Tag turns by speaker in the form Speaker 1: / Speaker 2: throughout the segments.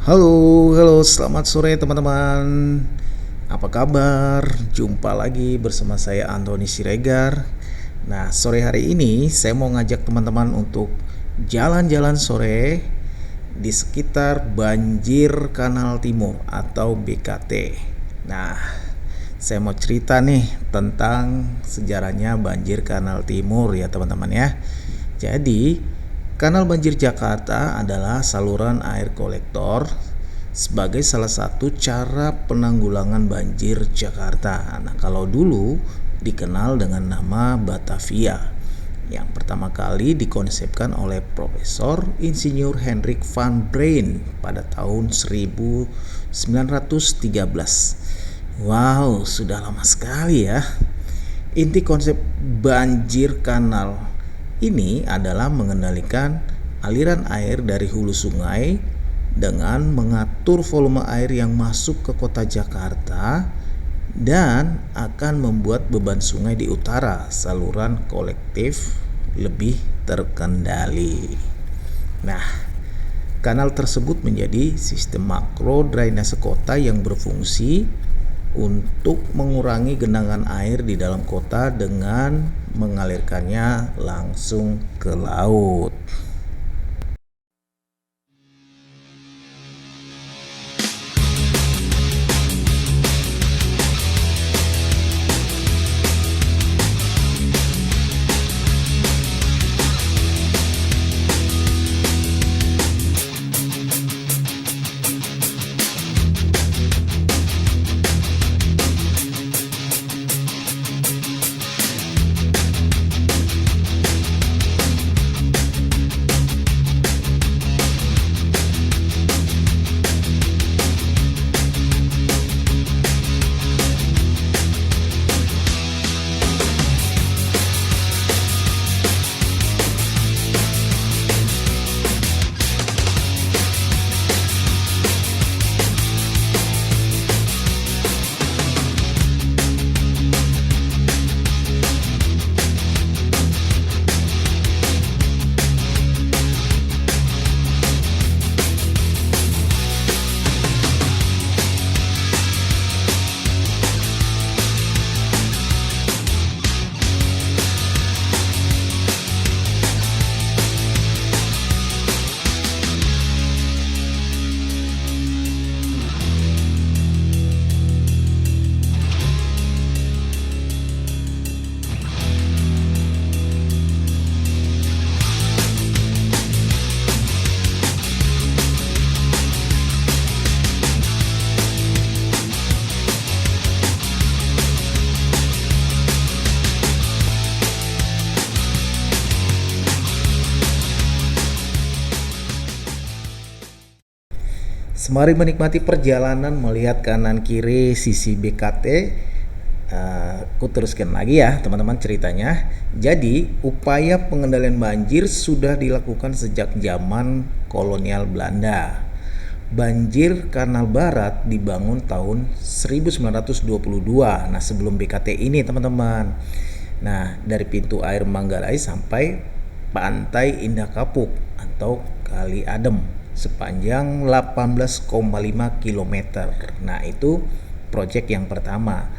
Speaker 1: Halo, halo, selamat sore teman-teman. Apa kabar? Jumpa lagi bersama saya Antoni Siregar. Nah, sore hari ini saya mau ngajak teman-teman untuk jalan-jalan sore di sekitar Banjir Kanal Timur atau BKT. Nah, saya mau cerita nih tentang sejarahnya Banjir Kanal Timur ya teman-teman ya. Jadi, Kanal Banjir Jakarta adalah saluran air kolektor sebagai salah satu cara penanggulangan banjir Jakarta. Nah, kalau dulu dikenal dengan nama Batavia, yang pertama kali dikonsepkan oleh Profesor Insinyur Hendrik van Breen pada tahun 1913. Wow, sudah lama sekali ya. Inti konsep banjir kanal ini adalah mengendalikan aliran air dari hulu sungai dengan mengatur volume air yang masuk ke kota Jakarta dan akan membuat beban sungai di utara saluran kolektif lebih terkendali. Nah, kanal tersebut menjadi sistem makro drainase kota yang berfungsi untuk mengurangi genangan air di dalam kota dengan mengalirkannya langsung ke laut. Sembari menikmati perjalanan melihat kanan kiri sisi BKT, aku teruskan lagi ya teman-teman ceritanya. Jadi upaya pengendalian banjir sudah dilakukan sejak zaman kolonial Belanda. Banjir Kanal Barat dibangun tahun 1922. Nah, sebelum BKT ini teman-teman. Nah, dari pintu air Manggarai sampai Pantai Indah Kapuk atau Kali Adem sepanjang 18,5 km. Nah, itu proyek yang pertama.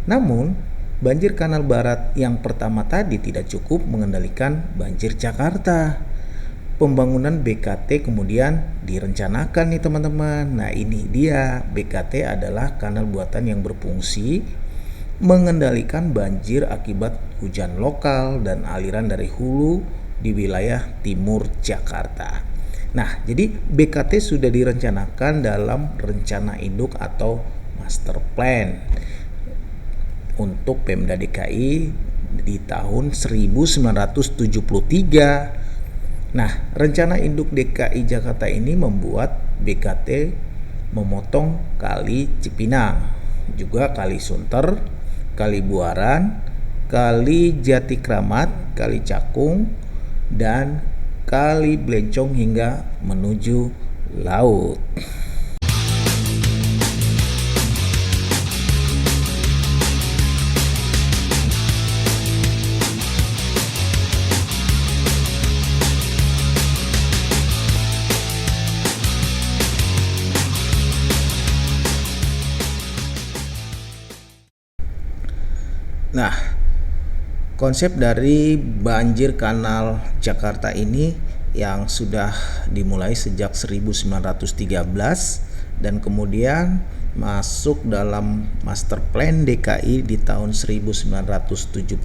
Speaker 1: Namun, banjir Kanal Barat yang pertama tadi tidak cukup mengendalikan banjir Jakarta. Pembangunan BKT kemudian direncanakan nih teman-teman. Nah, ini dia, BKT adalah kanal buatan yang berfungsi mengendalikan banjir akibat hujan lokal dan aliran dari hulu di wilayah timur Jakarta. Nah, jadi BKT sudah direncanakan dalam rencana induk atau master plan untuk Pemda DKI di tahun 1973. Nah, rencana induk DKI Jakarta ini membuat BKT memotong Kali Cipinang, juga Kali Sunter, Kali Buaran, Kali Jatikramat, Kali Cakung, dan Kali Blencong hingga menuju laut. Nah, konsep dari banjir kanal Jakarta ini yang sudah dimulai sejak 1913 dan kemudian masuk dalam Master Plan DKI di tahun 1973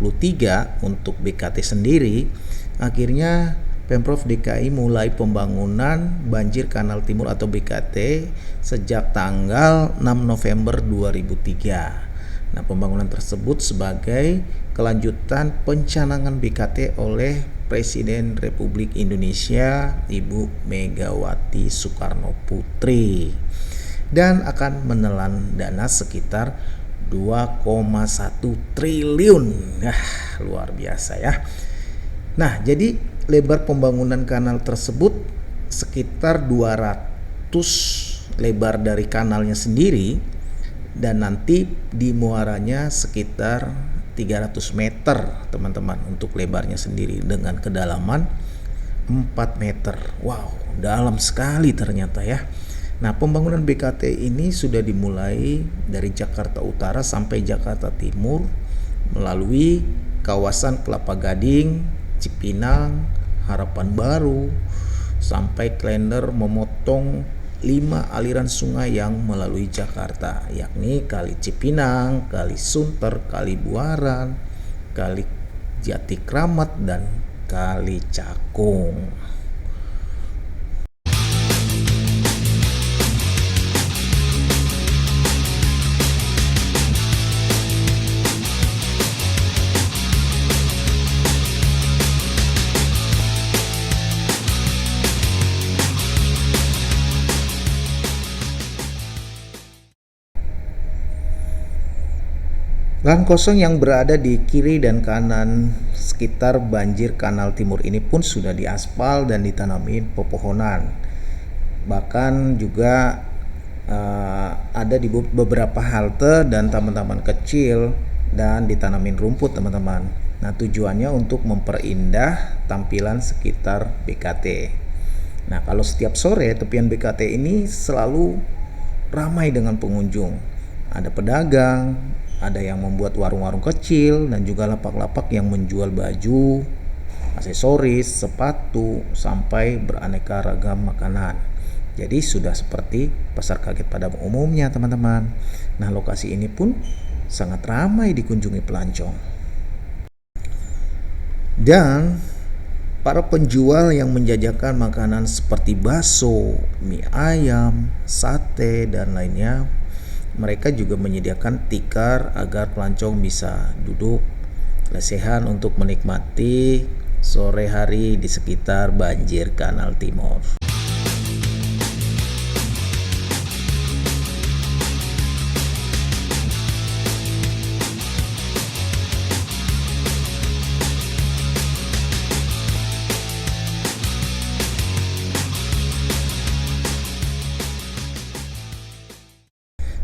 Speaker 1: untuk BKT sendiri. Akhirnya Pemprov DKI mulai pembangunan Banjir Kanal Timur atau BKT sejak tanggal 6 November 2003. Nah, pembangunan tersebut sebagai kelanjutan pencanangan BKT oleh Presiden Republik Indonesia Ibu Megawati Soekarno Putri dan akan menelan dana sekitar 2,1 triliun. Luar biasa ya. Nah, jadi lebar pembangunan kanal tersebut sekitar 200 lebar dari kanalnya sendiri, dan nanti di muaranya sekitar 300 meter teman-teman untuk lebarnya sendiri dengan kedalaman 4 meter. Wow, dalam sekali ternyata ya. Nah, pembangunan BKT ini sudah dimulai dari Jakarta Utara sampai Jakarta Timur melalui kawasan Kelapa Gading, Cipinang, Harapan Baru, sampai Klender, memotong 5 aliran sungai yang melalui Jakarta, yakni Kali Cipinang, Kali Sunter, Kali Buaran, Kali Jati Kramat, dan Kali Cakung. Lahan kosong yang berada di kiri dan kanan sekitar banjir kanal timur ini pun sudah diaspal dan ditanami pepohonan. Bahkan juga ada di beberapa halte dan taman-taman kecil dan ditanamin rumput teman-teman. Nah, tujuannya untuk memperindah tampilan sekitar BKT. Nah, kalau setiap sore tepian BKT ini selalu ramai dengan pengunjung. Ada pedagang, ada yang membuat warung-warung kecil, dan juga lapak-lapak yang menjual baju, aksesoris, sepatu, sampai beraneka ragam makanan. Jadi sudah seperti pasar kaget pada umumnya teman-teman. Nah, lokasi ini pun sangat ramai dikunjungi pelancong. Dan para penjual yang menjajakan makanan seperti bakso, mie ayam, sate, dan lainnya, mereka juga menyediakan tikar agar pelancong bisa duduk lesehan untuk menikmati sore hari di sekitar banjir Kanal Timur.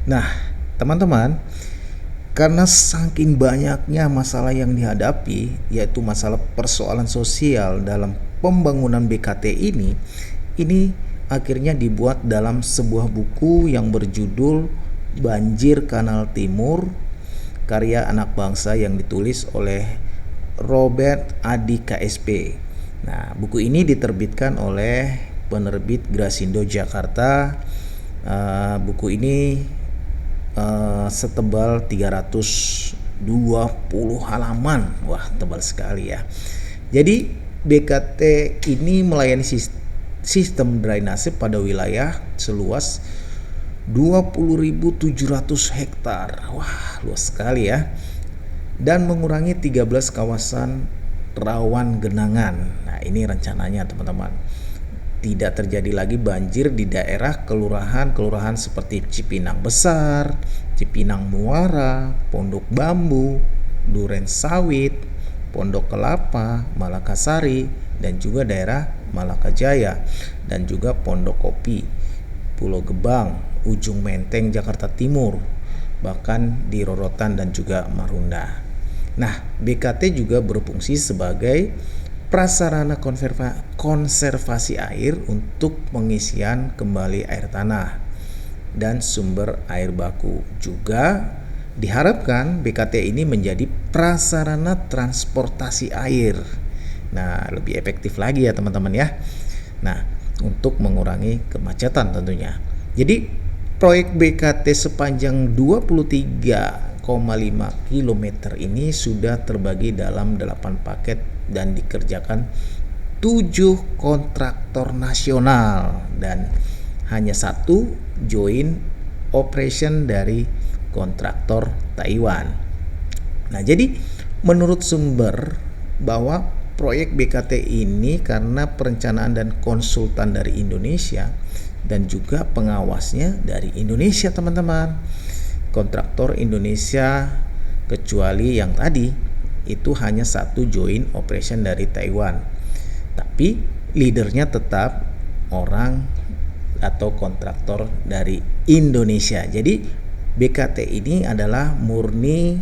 Speaker 1: Nah, teman-teman, karena saking banyaknya masalah yang dihadapi, yaitu masalah persoalan sosial dalam pembangunan BKT ini akhirnya dibuat dalam sebuah buku yang berjudul Banjir Kanal Timur, karya anak bangsa yang ditulis oleh Robert Adi KSP. Nah, buku ini diterbitkan oleh penerbit Grasindo Jakarta. Buku ini setebal 320 halaman. Wah, tebal sekali ya. Jadi BKT ini melayani sistem drainase pada wilayah seluas 20.700 hektar. Wah, luas sekali ya. Dan mengurangi 13 kawasan rawan genangan. Nah, ini rencananya teman-teman. Tidak terjadi lagi banjir di daerah kelurahan seperti Cipinang Besar, Cipinang Muara, Pondok Bambu, Duren Sawit, Pondok Kelapa, Malakasari, dan juga daerah Malaka Jaya, dan juga Pondok Kopi, Pulau Gebang, Ujung Menteng, Jakarta Timur, bahkan di Rorotan dan juga Marunda. Nah, BKT juga berfungsi sebagai prasarana konservasi air untuk pengisian kembali air tanah dan sumber air baku. Juga diharapkan BKT ini menjadi prasarana transportasi air. Nah, lebih efektif lagi ya teman-teman ya. Nah, untuk mengurangi kemacetan tentunya. Jadi, proyek BKT sepanjang 23,5 km ini sudah terbagi dalam 8 paket dan dikerjakan 7 kontraktor nasional dan hanya satu joint operation dari kontraktor Taiwan. Nah, jadi menurut sumber bahwa proyek BKT ini karena perencanaan dan konsultan dari Indonesia dan juga pengawasnya dari Indonesia, teman-teman. Kontraktor Indonesia kecuali yang tadi itu hanya satu joint operation dari Taiwan. Tapi leadernya tetap orang atau kontraktor dari Indonesia. Jadi BKT ini adalah murni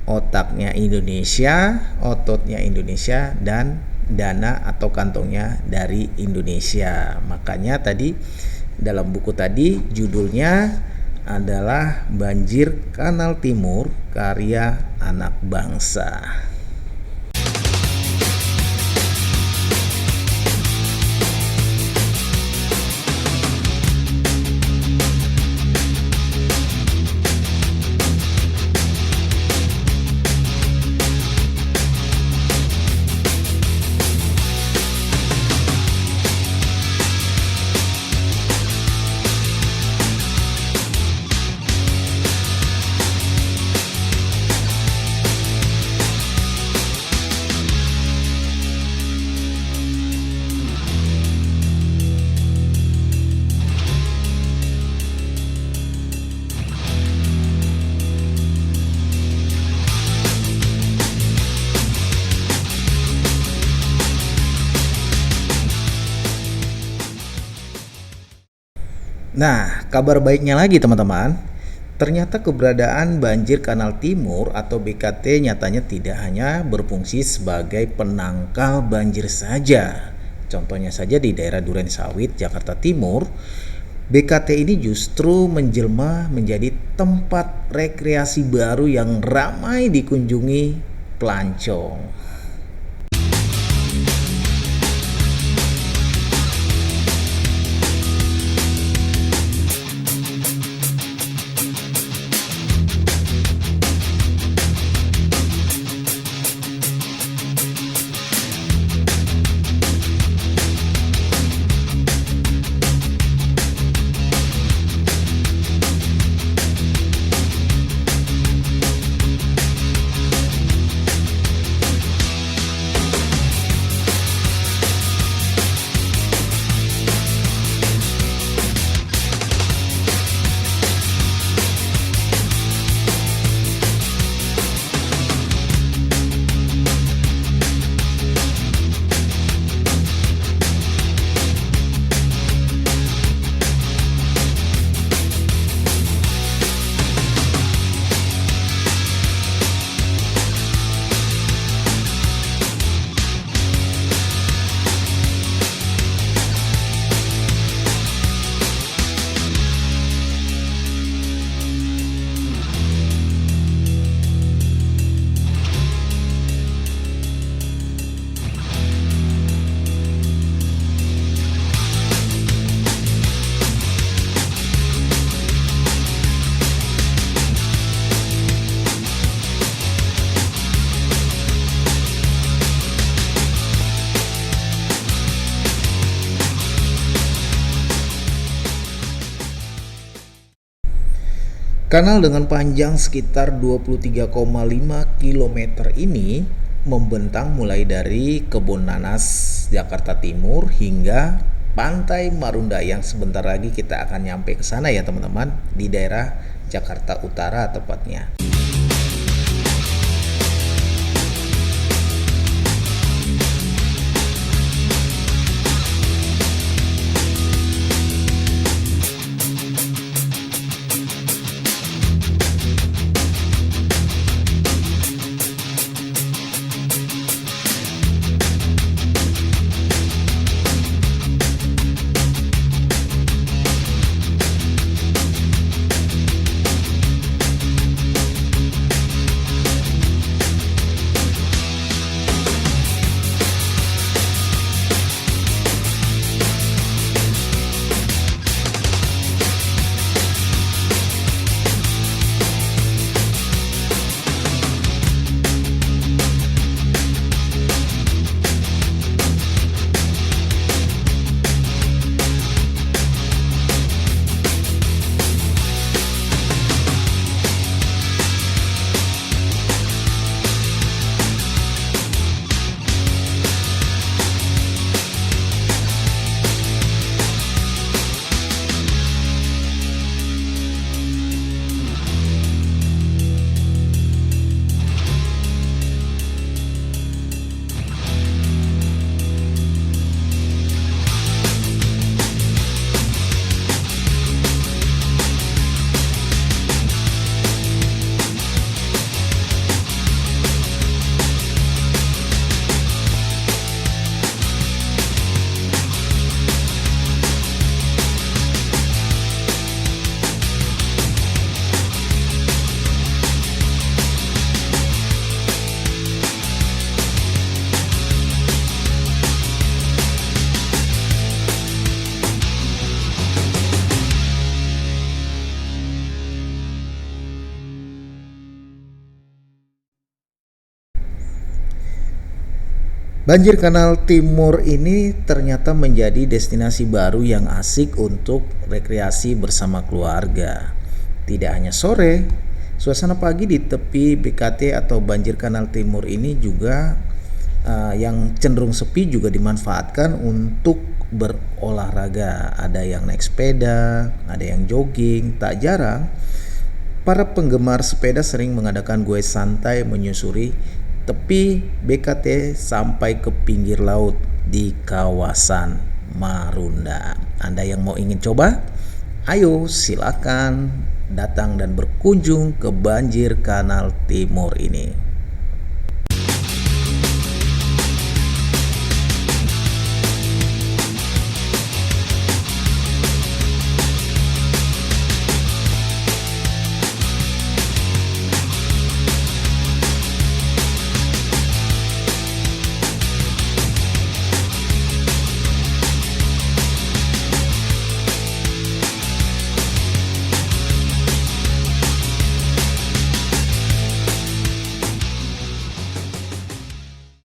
Speaker 1: otaknya Indonesia, ototnya Indonesia, dan dana atau kantongnya dari Indonesia. Makanya tadi dalam buku tadi judulnya adalah Banjir Kanal Timur karya anak bangsa. Nah, kabar baiknya lagi teman-teman. Ternyata keberadaan banjir kanal timur atau BKT nyatanya tidak hanya berfungsi sebagai penangkal banjir saja. Contohnya saja di daerah Durensawit, Jakarta Timur, BKT ini justru menjelma menjadi tempat rekreasi baru yang ramai dikunjungi pelancong. Kanal dengan panjang sekitar 23,5 km ini membentang mulai dari Kebun Nanas, Jakarta Timur hingga Pantai Marunda yang sebentar lagi kita akan nyampe ke sana ya teman-teman, di daerah Jakarta Utara tepatnya. Banjir Kanal Timur ini ternyata menjadi destinasi baru yang asik untuk rekreasi bersama keluarga. Tidak hanya sore, suasana pagi di tepi BKT atau Banjir Kanal Timur ini juga yang cenderung sepi juga dimanfaatkan untuk berolahraga. Ada yang naik sepeda, ada yang jogging. Tak jarang para penggemar sepeda sering mengadakan goes santai menyusuri tepi BKT sampai ke pinggir laut di kawasan Marunda. Anda yang mau ingin coba, ayo silakan datang dan berkunjung ke Banjir Kanal Timur ini.